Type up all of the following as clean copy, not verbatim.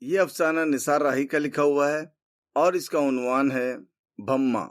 ये अफसाना निसार राही का लिखा हुआ है और इसका उन्वान है भम्मा।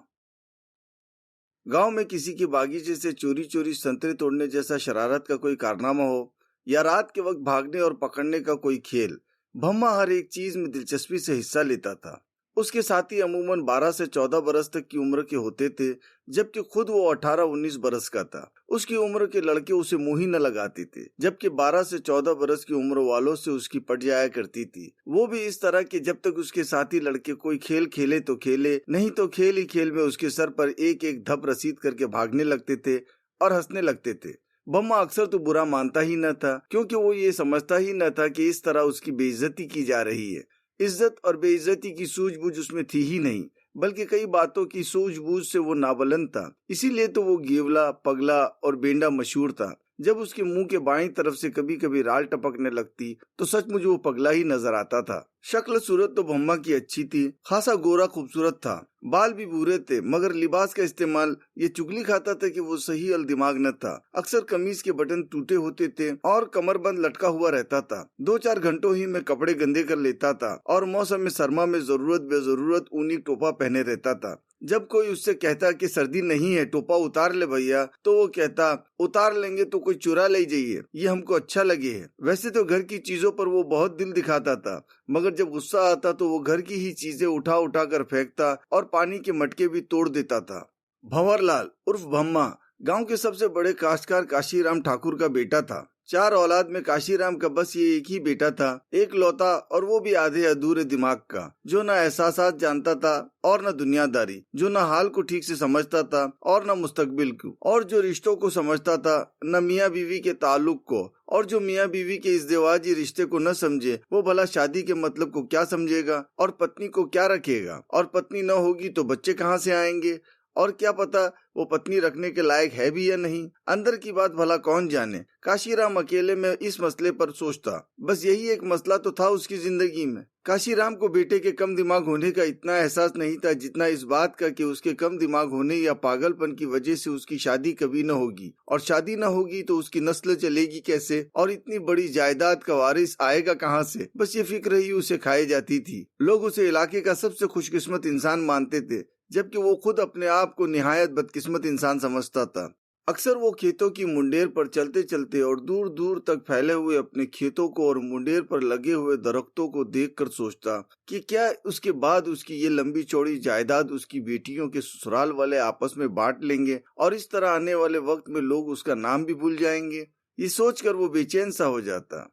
गांव में किसी की बागीचे से चोरी चोरी संतरे तोड़ने जैसा शरारत का कोई कारनामा हो या रात के वक्त भागने और पकड़ने का कोई खेल, भम्मा हर एक चीज में दिलचस्पी से हिस्सा लेता था। उसके साथी अमूमन 12 से 14 बरस तक की उम्र के होते थे, जबकि खुद वो 18-19 बरस का था। उसकी उम्र के लड़के उसे मुंह ही न लगाते थे, जबकि 12 से 14 बरस की उम्र वालों से उसकी पट जाया करती थी। वो भी इस तरह कि जब तक उसके साथी लड़के कोई खेल खेले तो खेले, नहीं तो खेल ही खेल में उसके सर पर एक एक धप रसीद करके भागने लगते थे और हंसने लगते थे। भम्मा अक्सर तो बुरा मानता ही न था, क्योंकि वो ये समझता ही न था कि इस तरह उसकी बेइज्जती की जा रही है। इज्जत और बेइज्जती की सूझबूझ उसमें थी ही नहीं, बल्कि कई बातों की सूझबूझ से वो नाबुलंद था। इसीलिए तो वो गेवला, पगला और बेंडा मशहूर था। जब उसके मुंह के बाईं तरफ से कभी कभी राल टपकने लगती तो सचमुच वो पगला ही नजर आता था। शक्ल सूरत तो भम्मा की अच्छी थी, खासा गोरा खूबसूरत था, बाल भी भूरे थे, मगर लिबास का इस्तेमाल ये चुगली खाता था कि वो सही अल दिमाग न था। अक्सर कमीज के बटन टूटे होते थे और कमरबंद लटका हुआ रहता था। 2-4 घंटों ही में कपड़े गंदे कर लेता था और मौसम में सरमा में जरूरत बेजरूरत ऊनी टोपा पहने रहता था। जब कोई उससे कहता कि सर्दी नहीं है, टोपा उतार ले भैया, तो वो कहता उतार लेंगे तो कोई चुरा ले जाइए, ये हमको अच्छा लगे है। वैसे तो घर की चीजों पर वो बहुत दिल दिखाता था, मगर जब गुस्सा आता तो वो घर की ही चीजें उठा उठा कर फेंकता और पानी के मटके भी तोड़ देता था। भंवरलाल उर्फ भम्मा गांव के सबसे बड़े काश्तकार काशीराम ठाकुर का बेटा था। 4 औलाद में काशीराम का बस ये एक ही बेटा था, एक लौता, और वो भी आधे अधूरे दिमाग का, जो न एहसासात जानता था और न दुनियादारी, जो न हाल को ठीक से समझता था और न मुस्तकबिल को, और जो रिश्तों को समझता था न मियाँ बीवी के ताल्लुक को, और जो मियाँ बीवी के इज़्दिवाजी रिश्ते को न समझे वो भला शादी के मतलब को क्या समझेगा और पत्नी को क्या रखेगा, और पत्नी न होगी तो बच्चे कहाँ से आएंगे, और क्या पता वो पत्नी रखने के लायक है भी या नहीं। अंदर की बात भला कौन जाने। काशीराम अकेले में इस मसले पर सोचता, बस यही एक मसला तो था उसकी जिंदगी में। काशीराम को बेटे के कम दिमाग होने का इतना एहसास नहीं था जितना इस बात का कि उसके कम दिमाग होने या पागलपन की वजह से उसकी शादी कभी न होगी, और शादी न होगी तो उसकी नस्ल चलेगी कैसे, और इतनी बड़ी जायदाद का वारिस आएगा कहाँ से। बस ये फिक्र ही उसे खाई जाती थी। लोग उसे इलाके का सबसे खुशकिस्मत इंसान मानते थे, जबकि वो खुद अपने आप को निहायत बदकिस्मत इंसान समझता था। अक्सर वो खेतों की मुंडेर पर चलते चलते और दूर दूर तक फैले हुए अपने खेतों को और मुंडेर पर लगे हुए दरख्तों को देखकर सोचता कि क्या उसके बाद उसकी ये लंबी चौड़ी जायदाद उसकी बेटियों के ससुराल वाले आपस में बांट लेंगे और इस तरह आने वाले वक्त में लोग उसका नाम भी भूल जाएंगे। ये सोचकर वो बेचैन सा हो जाता।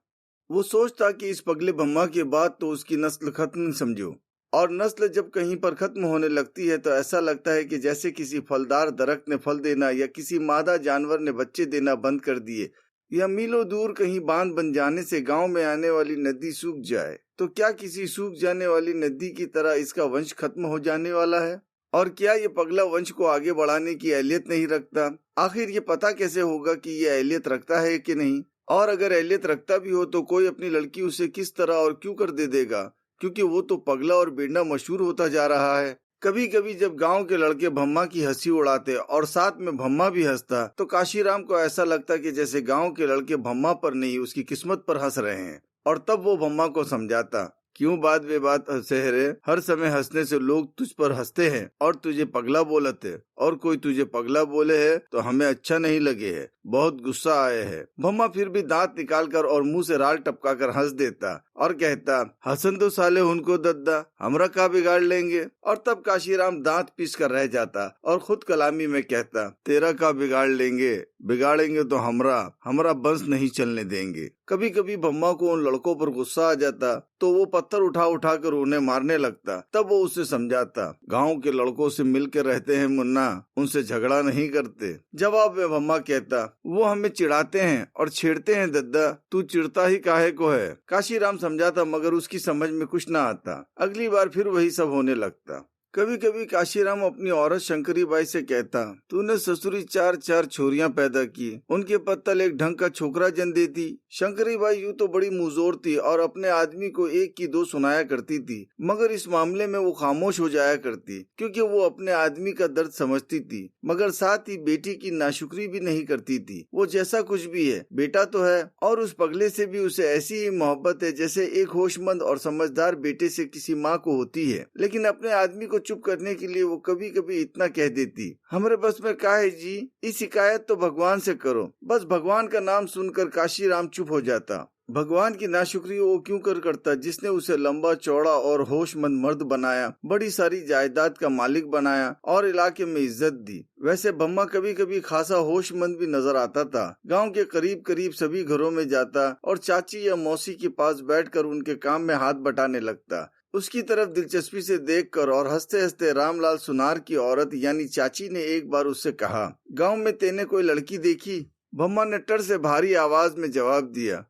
वो सोचता कि इस पगले भम्मा के बाद तो उसकी नस्ल खत्म समझो, और नस्ल जब कहीं पर खत्म होने लगती है तो ऐसा लगता है कि जैसे किसी फलदार दरख्त ने फल देना या किसी मादा जानवर ने बच्चे देना बंद कर दिए, या मीलों दूर कहीं बांध बन जाने से गांव में आने वाली नदी सूख जाए। तो क्या किसी सूख जाने वाली नदी की तरह इसका वंश खत्म हो जाने वाला है? और क्या ये पगला वंश को आगे बढ़ाने की अहलियत नहीं रखता? आखिर ये पता कैसे होगा कि ये अहलियत रखता है कि नहीं? और अगर अहलियत रखता भी हो तो कोई अपनी लड़की उसे किस तरह और क्यों कर दे देगा, क्योंकि वो तो पगला और बेंडा मशहूर होता जा रहा है। कभी कभी जब गांव के लड़के भम्मा की हंसी उड़ाते और साथ में भम्मा भी हंसता तो काशीराम को ऐसा लगता कि जैसे गांव के लड़के भम्मा पर नहीं उसकी किस्मत पर हंस रहे हैं। और तब वो भम्मा को समझाता, क्यों बात बे बात हंसे रे, हर समय हंसने से लोग तुझ पर हंसते हैं और तुझे पगला बोलते, और कोई तुझे पगला बोले है तो हमें अच्छा नहीं लगे है, बहुत गुस्सा आए है। भम्मा फिर भी दांत निकाल कर और मुंह से राल टपका कर हंस देता और कहता, हसन तो साले उनको दद्दा, हमरा का बिगाड़ लेंगे। और तब काशीराम दांत पीस कर रह जाता और खुद कलामी में कहता, तेरा का बिगाड़ लेंगे, बिगाड़ेंगे तो हमरा बंस नहीं चलने देंगे। कभी कभी भम्मा को उन लड़कों पर गुस्सा आ जाता तो वो पत्थर उठा उठा कर उन्हें मारने लगता। तब वो उसे समझाता, गांव के लड़कों से मिलकर रहते हैं मुन्ना, उनसे झगड़ा नहीं करते। जवाब में भम्मा कहता, वो हमें चिढ़ाते हैं और छेड़ते हैं दद्दा, तू चिढ़ता ही काहे को है। काशीराम समझाता मगर उसकी समझ में कुछ न आता। अगली बार फिर वही सब होने लगता। कभी कभी काशीराम अपनी औरत शंकरी बाई से कहता, तूने ससुरी चार चार छोरियां पैदा की, उनके पत्तल एक ढंग का छोकरा जन देती। शंकरी बाई यूं तो बड़ी मुजोर थी और अपने आदमी को एक की दो सुनाया करती थी, मगर इस मामले में वो खामोश हो जाया करती, क्योंकि वो अपने आदमी का दर्द समझती थी, मगर साथ ही बेटी की नाशुक्री भी नहीं करती थी। वो जैसा कुछ भी है, बेटा तो है, और उस पगले से भी उसे ऐसी ही मोहब्बत है जैसे एक होशमंद और समझदार बेटे से किसी माँ को होती है। लेकिन अपने आदमी को चुप करने के लिए वो कभी कभी इतना कह देती, हमरे बस में का है जी, इस शिकायत तो भगवान से करो। बस भगवान का नाम सुनकर काशीराम चुप हो जाता। भगवान की नाशुक्री वो क्यों करता जिसने उसे लंबा चौड़ा और होशमंद मर्द बनाया, बड़ी सारी जायदाद का मालिक बनाया और इलाके में इज्जत दी। वैसे बम्मा कभी कभी खासा होशमंद भी नजर आता था। गांव के करीब करीब सभी घरों में जाता और चाची या मौसी के पास बैठकर उनके काम में हाथ बटाने लगता। उसकी तरफ दिलचस्पी से देखकर और हंसते हंसते रामलाल सुनार की औरत यानी चाची ने एक बार उससे कहा, गांव में तेने कोई लड़की देखी? बम्मा ने टर से भारी आवाज में जवाब दिया,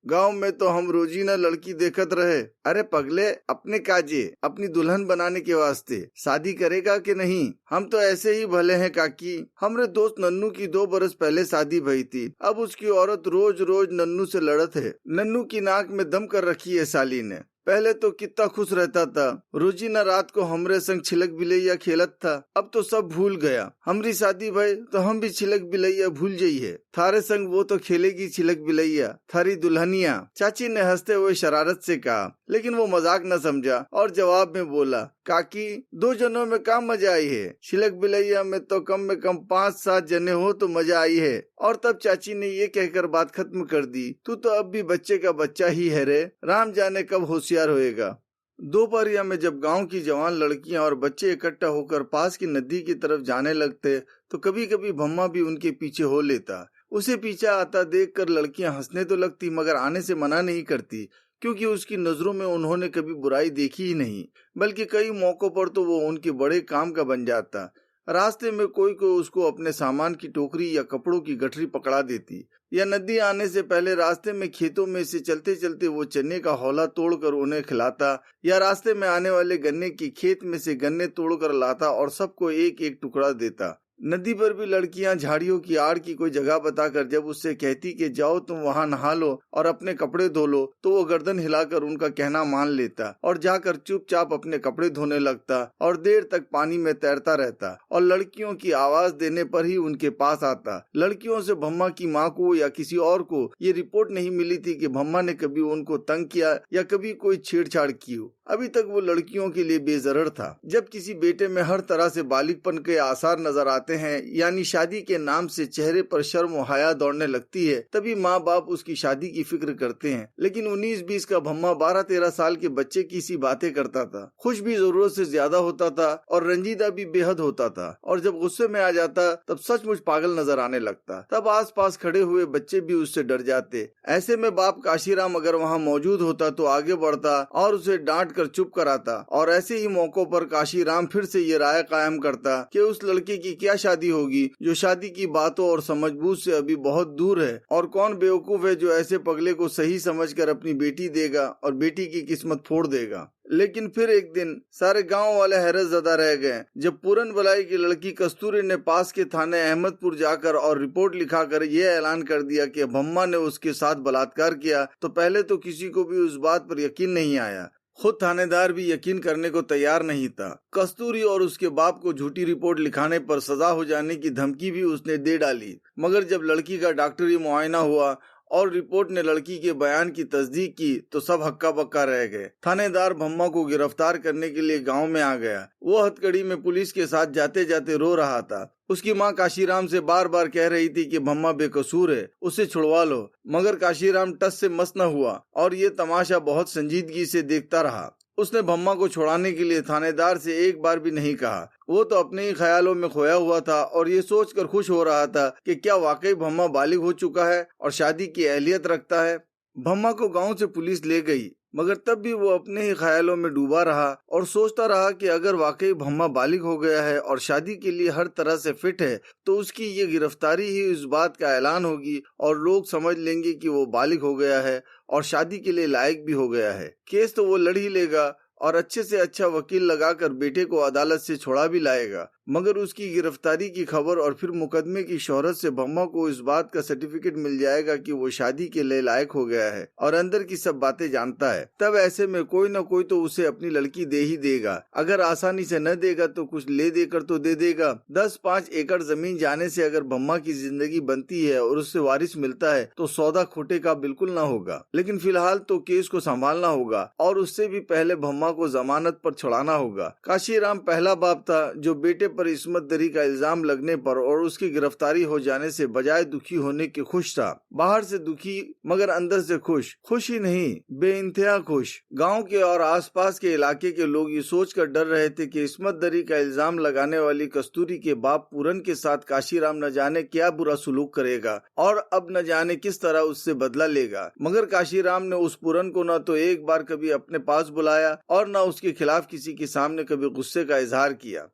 गांव में तो हम रोजीना लड़की देखत रहे। अरे पगले, अपने काजे अपनी दुल्हन बनाने के वास्ते शादी करेगा कि नहीं? हम तो ऐसे ही भले हैं काकी। हमरे दोस्त नन्नू की 2 बरस पहले शादी भई थी, अब उसकी औरत रोज रोज नन्नू से लड़त है। नन्नू की नाक में दम कर रखी है साली ने। पहले तो कितना खुश रहता था, रोजीना रात को हमरे संग छिलक बिलैया खेलत था, अब तो सब भूल गया। हमरी शादी भई तो हम भी छिलक बिलैया भूल जाइए, थारे संग वो तो खेलेगी छिलक बिलैया, थारी दुल्हनिया। चाची ने हंसते हुए शरारत से कहा, लेकिन वो मजाक न समझा और जवाब में बोला, काकी 2 जनों में क्या मजा आई है, छिलक बिलैया में तो कम में कम 5-7 जने हो तो मजा आई है। और तब चाची ने ये कहकर बात खत्म कर दी, तू तो अब भी बच्चे का बच्चा ही है रे, राम जाने कब होशियार होएगा। दोपहरिया में जब गांव की जवान लड़कियां और बच्चे इकट्ठा होकर पास की नदी की तरफ जाने लगते तो कभी कभी भम्मा भी उनके पीछे हो लेता। उसे पीछा आता देखकर लड़कियां हंसने तो लगती मगर आने से मना नहीं करती, क्योंकि उसकी नजरों में उन्होंने कभी बुराई देखी ही नहीं, बल्कि कई मौकों पर तो वो उनके बड़े काम का बन जाता। रास्ते में कोई उसको अपने सामान की टोकरी या कपड़ों की गठरी पकड़ा देती, या नदी आने से पहले रास्ते में खेतों में से चलते चलते वो चने का हौला तोड़कर उन्हें खिलाता, या रास्ते में आने वाले गन्ने की खेत में से गन्ने तोड़कर लाता और सबको एक एक टुकड़ा देता। नदी पर भी लड़कियां झाड़ियों की आड़ की कोई जगह बताकर जब उससे कहती कि जाओ तुम वहां नहा लो और अपने कपड़े धो लो, तो वो गर्दन हिलाकर उनका कहना मान लेता और जाकर चुपचाप अपने कपड़े धोने लगता और देर तक पानी में तैरता रहता और लड़कियों की आवाज देने पर ही उनके पास आता। लड़कियों से भम्मा की माँ को या किसी और को ये रिपोर्ट नहीं मिली थी कि भम्मा ने कभी उनको तंग किया या कभी कोई छेड़छाड़ की हो। अभी तक वो लड़कियों के लिए बेजरर था। जब किसी बेटे में हर तरह से बालिगपन के आसार नजर आते हैं, यानी शादी के नाम से चेहरे पर शर्म और हया दौड़ने लगती है, तभी माँ बाप उसकी शादी की फिक्र करते हैं। लेकिन 19-20 का भम्मा 12-13 साल के बच्चे की सी बातें करता था। खुश भी जरूरत से ज्यादा होता था और रंजीदा भी बेहद होता था, और जब गुस्से में आ जाता तब सचमुच पागल नजर आने लगता। तब आस पास खड़े हुए बच्चे भी उससे डर जाते। ऐसे में बाप काशीराम अगर वहाँ मौजूद होता तो आगे बढ़ता और उसे डांट चुप कराता, और ऐसे ही मौकों पर काशीराम फिर से ये राय कायम करता कि उस लड़के की क्या शादी होगी जो शादी की बातों और समझबूझ से अभी बहुत दूर है, और कौन बेवकूफ है जो ऐसे पगले को सही समझकर अपनी बेटी देगा और बेटी की किस्मत फोड़ देगा। लेकिन फिर एक दिन सारे गांव वाले हैरत ज़दा रह गए जब पूरन बलाई की लड़की कस्तूरी ने पास के थाने अहमदपुर जाकर और रिपोर्ट लिखाकर यह ऐलान कर दिया कि भम्मा ने उसके साथ बलात्कार किया। तो पहले तो किसी को भी उस बात पर यकीन नहीं आया, खुद थानेदार भी यकीन करने को तैयार नहीं था। कस्तूरी और उसके बाप को झूठी रिपोर्ट लिखाने पर सजा हो जाने की धमकी भी उसने दे डाली, मगर जब लड़की का डॉक्टरी मुआयना हुआ और रिपोर्ट ने लड़की के बयान की तस्दीक की तो सब हक्का बक्का रह गए। थानेदार भम्मा को गिरफ्तार करने के लिए गांव में आ गया। वो हथकड़ी में पुलिस के साथ जाते जाते रो रहा था। उसकी माँ काशीराम से बार बार कह रही थी कि भम्मा बेकसूर है, उसे छुड़वा लो, मगर काशीराम टस से मस न हुआ और ये तमाशा बहुत संजीदगी से देखता रहा। उसने भम्मा को छुड़ाने के लिए थानेदार से एक बार भी नहीं कहा। वो तो अपने ही ख्यालों में खोया हुआ था और ये सोचकर खुश हो रहा था कि क्या वाकई भम्मा बालिग हो चुका है और शादी की अहलियत रखता है। भम्मा को गांव से पुलिस ले गई, मगर तब भी वो अपने ही ख्यालों में डूबा रहा और सोचता रहा कि अगर वाकई भम्मा बालिग हो गया है और शादी के लिए हर तरह से फिट है तो उसकी ये गिरफ्तारी ही इस बात का ऐलान होगी और लोग समझ लेंगे कि वो बालिग हो गया है और शादी के लिए लायक भी हो गया है। केस तो वो लड़ ही लेगा और अच्छे से अच्छा वकील लगाकर बेटे को अदालत से छुड़ा भी लाएगा। मगर उसकी गिरफ्तारी की खबर और फिर मुकदमे की शोहरत से भम्मा को इस बात का सर्टिफिकेट मिल जाएगा कि वो शादी के लिए लायक हो गया है और अंदर की सब बातें जानता है। तब ऐसे में कोई न कोई तो उसे अपनी लड़की दे ही देगा। अगर आसानी से न देगा तो कुछ ले देकर तो दे देगा। 10-5 एकड़ जमीन जाने से अगर भम्मा की जिंदगी बनती है और उससे वारिस मिलता है तो सौदा खोटे का बिल्कुल ना होगा। लेकिन फिलहाल तो केस को संभालना होगा और उससे भी पहले भम्मा को जमानत पर छुड़ाना होगा। काशीराम पहला बाप था जो बेटे पर इस्मत दरी का इल्जाम लगने पर और उसकी गिरफ्तारी हो जाने से बजाय दुखी होने के खुश था। बाहर से दुखी मगर अंदर से खुश। खुश ही नहीं, बेइंतहा खुश। गांव के और आसपास के इलाके के लोग ये सोचकर डर रहे थे कि इस्मत दरी का इल्जाम लगाने वाली कस्तूरी के बाप पूरन के साथ काशीराम न जाने क्या बुरा सुलूक करेगा और अब न जाने किस तरह उससे बदला लेगा। मगर काशीराम ने उस पूरन को न तो एक बार कभी अपने पास बुलाया और न उसके खिलाफ किसी के सामने कभी गुस्से का इजहार किया।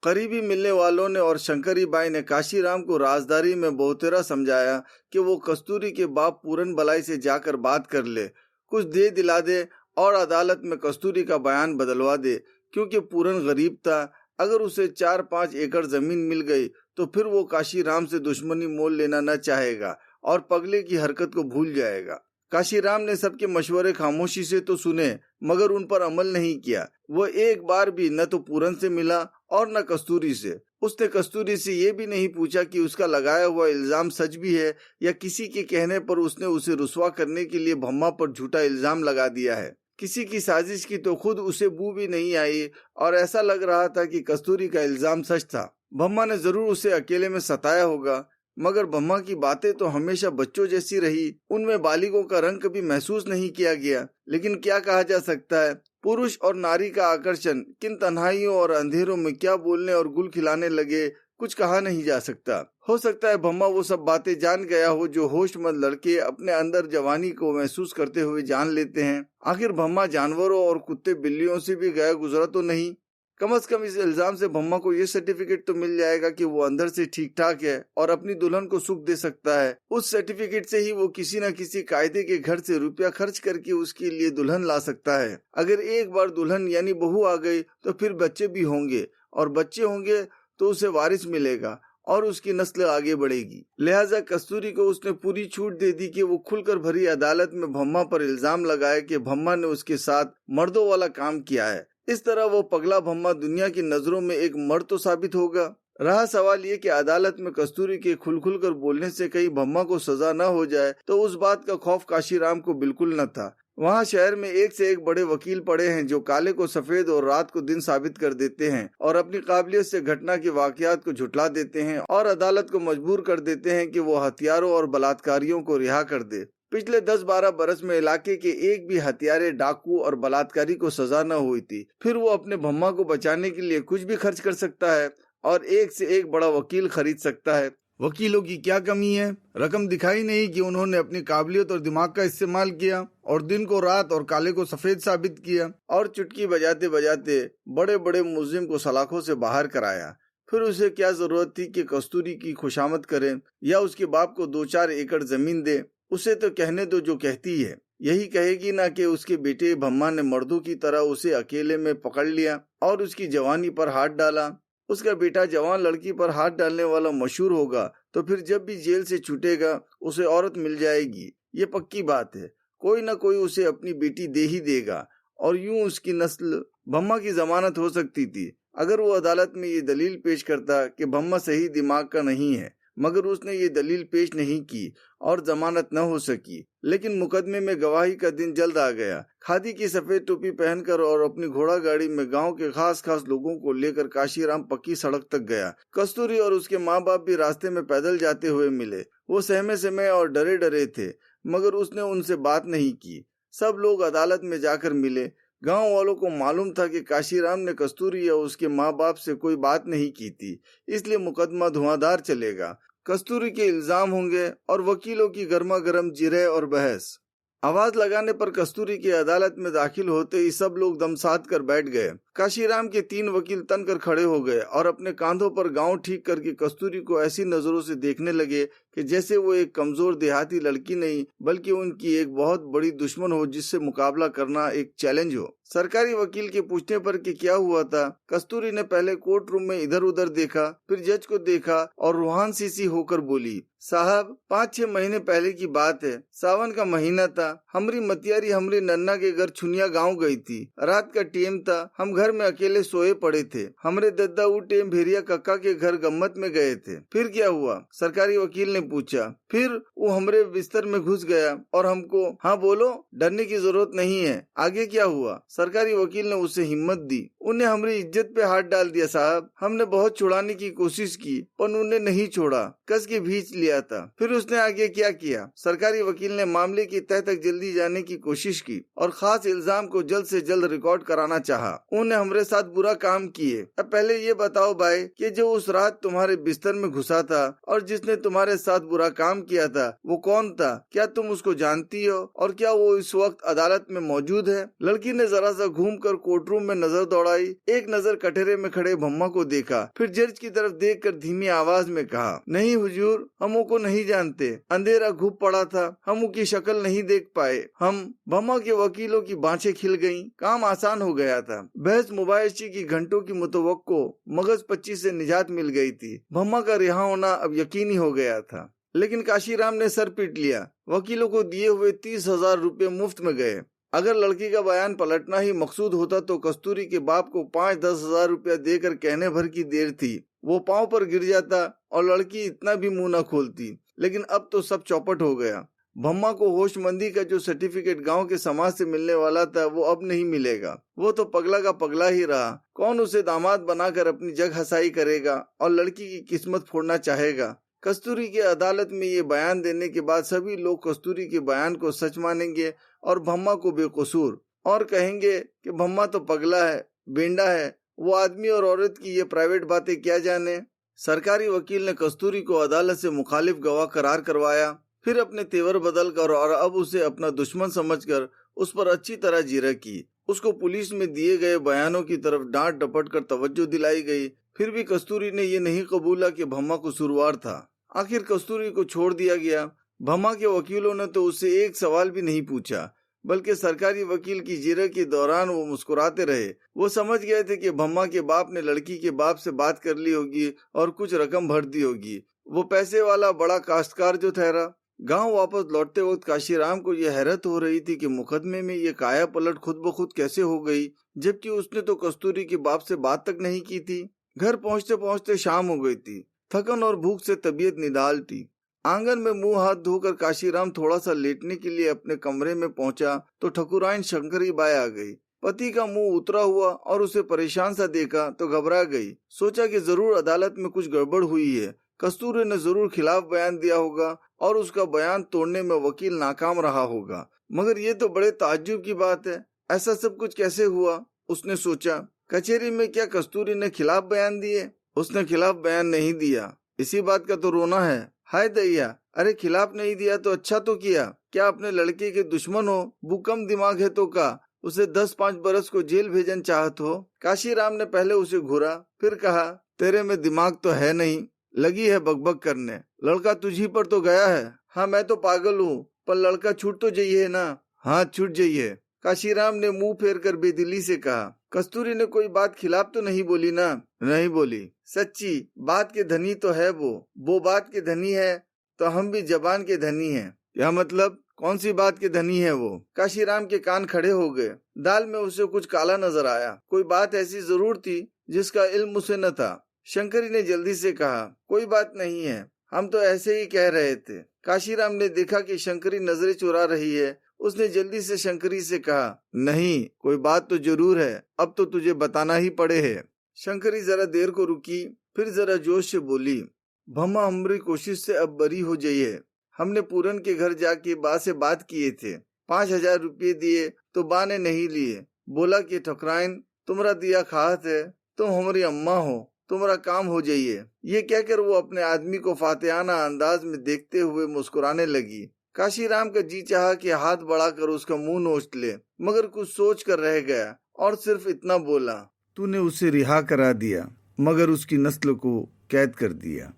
करीबी मिलने वालों ने और शंकरी बाई ने काशीराम को राजदारी में बहुतेरा समझाया कि वो कस्तूरी के बाप पूरन बलाई से जाकर बात कर ले, कुछ दे दिला दे और अदालत में कस्तूरी का बयान बदलवा दे, क्योंकि पूरन गरीब था। अगर उसे 4-5 एकड़ जमीन मिल गई तो फिर वो काशीराम से दुश्मनी मोल लेना न चाहेगा और पगले की हरकत को भूल जाएगा। काशीराम ने सबके मशवरे खामोशी से तो सुने मगर उन पर अमल नहीं किया। वो एक बार भी न तो पूरन से मिला और न कस्तूरी से। उसने कस्तूरी से ये भी नहीं पूछा कि उसका लगाया हुआ इल्जाम सच भी है या किसी के कहने पर उसने उसे रुस्वा करने के लिए भम्मा पर झूठा इल्जाम लगा दिया है। किसी की साजिश की तो खुद उसे बू भी नहीं आई और ऐसा लग रहा था कि कस्तूरी का इल्जाम सच था। भम्मा ने जरूर उसे अकेले में सताया होगा, मगर भम्मा की बातें तो हमेशा बच्चों जैसी रही। उनमें बालिगों का रंग कभी महसूस नहीं किया गया। लेकिन क्या कहा जा सकता है, पुरुष और नारी का आकर्षण किन तन्हाइयों और अंधेरों में क्या बोलने और गुल खिलाने लगे, कुछ कहा नहीं जा सकता। हो सकता है भम्मा वो सब बातें जान गया हो जो होशमंद लड़के अपने अंदर जवानी को महसूस करते हुए जान लेते हैं। आखिर भम्मा जानवरों और कुत्ते बिल्लियों से भी गया गुजरा तो नहीं। कम से कम इस इल्जाम से भम्मा को ये सर्टिफिकेट तो मिल जाएगा कि वो अंदर से ठीक ठाक है और अपनी दुल्हन को सुख दे सकता है। उस सर्टिफिकेट से ही वो किसी न किसी कायदे के घर से रुपया खर्च करके उसके लिए दुल्हन ला सकता है। अगर एक बार दुल्हन यानी बहू आ गई तो फिर बच्चे भी होंगे और बच्चे होंगे तो उसे वारिस मिलेगा और उसकी नस्ल आगे बढ़ेगी। लिहाजा कस्तूरी को उसने पूरी छूट दे दी कि वो खुलकर भरी अदालत में भम्मा पर इल्जाम लगाए कि भम्मा ने उसके साथ मर्दों वाला काम किया है। इस तरह वो पगला भम्मा दुनिया की नजरों में एक मर्द तो साबित होगा। रहा सवाल ये कि अदालत में कस्तूरी के खुल कर बोलने से कहीं भम्मा को सजा न हो जाए, तो उस बात का खौफ काशीराम को बिल्कुल न था। वहाँ शहर में एक से एक बड़े वकील पड़े हैं जो काले को सफेद और रात को दिन साबित कर देते हैं और अपनी काबिलियत से घटना के वाकयात को झुठला देते हैं और अदालत को मजबूर कर देते हैं कि वो हथियारों और बलात्कारियों को रिहा कर दे। पिछले 10-12 बरस में इलाके के एक भी हत्यारे, डाकू और बलात्कारी को सजा न हुई थी। फिर वो अपने भम्मा को बचाने के लिए कुछ भी खर्च कर सकता है और एक से एक बड़ा वकील खरीद सकता है। वकीलों की क्या कमी है? रकम दिखाई नहीं कि उन्होंने अपनी काबिलियत और दिमाग का इस्तेमाल किया और दिन को रात और काले को सफेद साबित किया और चुटकी बजाते बजाते बड़े बड़े मुलजिम को सलाखों से बाहर कराया। फिर उसे क्या जरूरत थी कि कस्तूरी की खुशामद करें या उसके बाप को 2-4 एकड़ जमीन दे। उसे तो कहने दो जो कहती है। यही कहेगी ना कि उसके बेटे भम्मा ने मर्दों की तरह उसे अकेले में पकड़ लिया और उसकी जवानी पर हाथ डाला। उसका बेटा जवान लड़की पर हाथ डालने वाला मशहूर होगा तो फिर जब भी जेल से छूटेगा उसे औरत मिल जाएगी। ये पक्की बात है। कोई ना कोई उसे अपनी बेटी दे ही देगा और यूं उसकी नस्ल भम्मा की जमानत हो सकती थी। अगर वो अदालत में ये दलील पेश करता कि भम्मा सही दिमाग का नहीं है, मगर उसने ये दलील पेश नहीं की और जमानत न हो सकी। लेकिन मुकदमे में गवाही का दिन जल्द आ गया। खादी की सफेद टोपी पहनकर और अपनी घोड़ा गाड़ी में गांव के खास लोगों को लेकर काशीराम पक्की सड़क तक गया। कस्तूरी और उसके माँ बाप भी रास्ते में पैदल जाते हुए मिले। वो सहमे और डरे डरे थे, मगर उसने उनसे बात नहीं की। सब लोग अदालत में जाकर मिले। गांव वालों को मालूम था कि काशीराम ने कस्तूरी या उसके माँ बाप से कोई बात नहीं की थी, इसलिए मुकदमा धुआंधार चलेगा। कस्तूरी के इल्जाम होंगे और वकीलों की गर्मा गर्म जिरह और बहस। आवाज लगाने पर कस्तूरी की अदालत में दाखिल होते ही सब लोग दम साध कर बैठ गए। काशीराम के 3 वकील तनकर खड़े हो गए और अपने कांधों पर गांव ठीक करके कस्तूरी को ऐसी नजरों से देखने लगे कि जैसे वो एक कमजोर देहाती लड़की नहीं बल्कि उनकी एक बहुत बड़ी दुश्मन हो जिससे मुकाबला करना एक चैलेंज हो। सरकारी वकील के पूछने पर कि क्या हुआ था, कस्तूरी ने पहले कोर्ट रूम में इधर उधर देखा, फिर जज को देखा और रूहान सी होकर बोली, साहब 5-6 महीने पहले की बात है। सावन का महीना था। हमरी मतियारी हमरे नन्ना के घर छुनिया गांव गई थी। रात का टेम था। हम घर में अकेले सोए पड़े थे। हमरे दद्दा उ टेम भेरिया कक्का के घर गम्मत में गए थे। फिर क्या हुआ, सरकारी वकील ने पूछा। फिर वो हमरे बिस्तर में घुस गया और हमको, हाँ बोलो, डरने की जरूरत नहीं है, आगे क्या हुआ। सरकारी वकील ने उसे हिम्मत दी। उन्हें हमारी इज्जत पे हाथ डाल दिया साहब। हमने बहुत छुड़ाने की कोशिश की पर उन्हें नहीं छोड़ा, कस के भींच लिया था। फिर उसने आगे क्या किया। सरकारी वकील ने मामले की तह तक जल्दी जाने की कोशिश की और खास इल्जाम को जल्द से जल्द रिकॉर्ड कराना चाहा। उन्होंने हमारे साथ बुरा काम किए। अब पहले ये बताओ भाई कि जो उस रात तुम्हारे बिस्तर में घुसा था और जिसने तुम्हारे साथ बुरा काम किया था वो कौन था? क्या तुम उसको जानती हो और क्या वो इस वक्त अदालत में मौजूद है? लड़की ने जरा सा घूमकर कोर्टरूम में नजर दौड़ाई, एक नजर कटहरे में खड़े भम्मा को देखा, फिर जज की तरफ देखकर धीमी आवाज में कहा, नहीं हुजूर, हम को नहीं जानते। अंधेरा घुप पड़ा था, हम उनकी शक्ल नहीं देख पाए। हम भम्मा के वकीलों की बाँछें खिल गईं, काम आसान हो गया था। बहस मुबाहिशे की घंटों की मुतवक्को मगज पच्ची से निजात मिल गई थी। भम्मा का रिहा होना अब यकीनी हो गया था। लेकिन काशीराम ने सर पीट लिया। वकीलों को दिए हुए 30,000 रुपये मुफ्त में गए। अगर लड़की का बयान पलटना ही मकसूद होता तो कस्तूरी के बाप को 5-10 हजार रुपया देकर कहने भर की देर थी। वो पांव पर गिर जाता और लड़की इतना भी मुंह न खोलती। लेकिन अब तो सब चौपट हो गया। भम्मा को होशमंदी का जो सर्टिफिकेट गांव के समाज से मिलने वाला था वो अब नहीं मिलेगा। वो तो पगला का पगला ही रहा। कौन उसे दामाद बनाकर अपनी जग हसाई करेगा और लड़की की किस्मत फोड़ना चाहेगा। कस्तूरी के अदालत में ये बयान देने के बाद सभी लोग कस्तूरी के बयान को सच मानेंगे और भम्मा को बेकसूर, और कहेंगे कि भम्मा तो पगला है, बेंडा है, वो आदमी और औरत की ये प्राइवेट बातें क्या जाने। सरकारी वकील ने कस्तूरी को अदालत से मुखालिफ गवाह करार करवाया, फिर अपने तेवर बदल कर और अब उसे अपना दुश्मन समझकर उस पर अच्छी तरह जीरा की। उसको पुलिस में दिए गए बयानों की तरफ डांट डपट कर तवज्जो दिलाई गई। फिर भी कस्तूरी ने ये नहीं कबूला कि भम्मा कसूरवार था। आखिर कस्तूरी को छोड़ दिया गया। भम्मा के वकीलों ने तो उससे एक सवाल भी नहीं पूछा, बल्कि सरकारी वकील की जीरा के दौरान वो मुस्कुराते रहे। वो समझ गए थे कि भम्मा के बाप ने लड़की के बाप से बात कर ली होगी और कुछ रकम भर दी होगी। वो पैसे वाला बड़ा काश्तकार जो ठहरा। गांव वापस लौटते वक्त काशीराम को यह हैरत हो रही थी कि मुकदमे में ये काया पलट खुद ब खुद कैसे हो गई, जबकि उसने तो कस्तूरी के बाप से बात तक नहीं की थी। घर पहुंचते पहुंचते शाम हो गई थी। थकन और भूख से तबीयत निडाल थी। आंगन में मुंह हाथ धोकर काशीराम थोड़ा सा लेटने के लिए अपने कमरे में पहुंचा तो ठकुराइन शंकरी बाई आ गई। पति का मुंह उतरा हुआ और उसे परेशान सा देखा तो घबरा गई। सोचा कि जरूर अदालत में कुछ गड़बड़ हुई है। कस्तूरी ने जरूर खिलाफ बयान दिया होगा और उसका बयान तोड़ने में वकील नाकाम रहा होगा। मगर ये तो बड़े ताज्जुब की बात है, ऐसा सब कुछ कैसे हुआ? उसने सोचा। कचहरी में क्या कस्तूरी ने खिलाफ बयान दिए? उसने खिलाफ बयान नहीं दिया। इसी बात का तो रोना है। हाय दैया, अरे खिलाफ नहीं दिया तो अच्छा तो किया। क्या अपने लड़के के दुश्मन हो? बुकम दिमाग है तो का उसे 10-5 बरस को जेल भेजन चाहत हो? काशीराम ने पहले उसे घूरा, फिर कहा, तेरे में दिमाग तो है नहीं, लगी है बकबक करने। लड़का तुझी पर तो गया है। हाँ मैं तो पागल हूँ, पर लड़का छूट तो जाइए ना। हाँ छूट जाइए। काशीराम ने मुंह फेर कर बेदिली से कहा। कस्तूरी ने कोई बात खिलाफ तो नहीं बोली ना? नहीं बोली। सच्ची बात के धनी तो है वो बात के धनी है तो हम भी जबान के धनी हैं। क्या मतलब? कौन सी बात के धनी है वो? काशीराम के कान खड़े हो गए। दाल में उसे कुछ काला नजर आया। कोई बात ऐसी जरूर थी जिसका इल्म उसे न था। शंकरी ने जल्दी से कहा, कोई बात नहीं है, हम तो ऐसे ही कह रहे थे। काशीराम ने देखा कि शंकरी नजरें चुरा रही है। उसने जल्दी से शंकरी से कहा, नहीं कोई बात तो जरूर है, अब तो तुझे बताना ही पड़े है। शंकरी जरा देर को रुकी, फिर जरा जोश से बोली, भम्मा हमारी कोशिश से अब बरी हो गई है। हमने पूरन के घर जाके बा से बात किए थे। 5,000 रुपये दिए तो बा ने नहीं लिए। बोला कि ठकुराइन तुम्हारा दिया खात है, तुम हमारी अम्मा हो, तुम्हारा काम हो जाइए। ये कहकर वो अपने आदमी को फातिहाना अंदाज में देखते हुए मुस्कुराने लगी। काशीराम का जी चाहा कि हाथ बढ़ाकर उसका मुंह नोच ले, मगर कुछ सोच कर रह गया और सिर्फ इतना बोला, तूने उसे रिहा करा दिया मगर उसकी नस्ल को कैद कर दिया।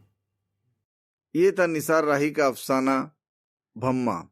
ये था निसार राही का अफसाना भम्मा।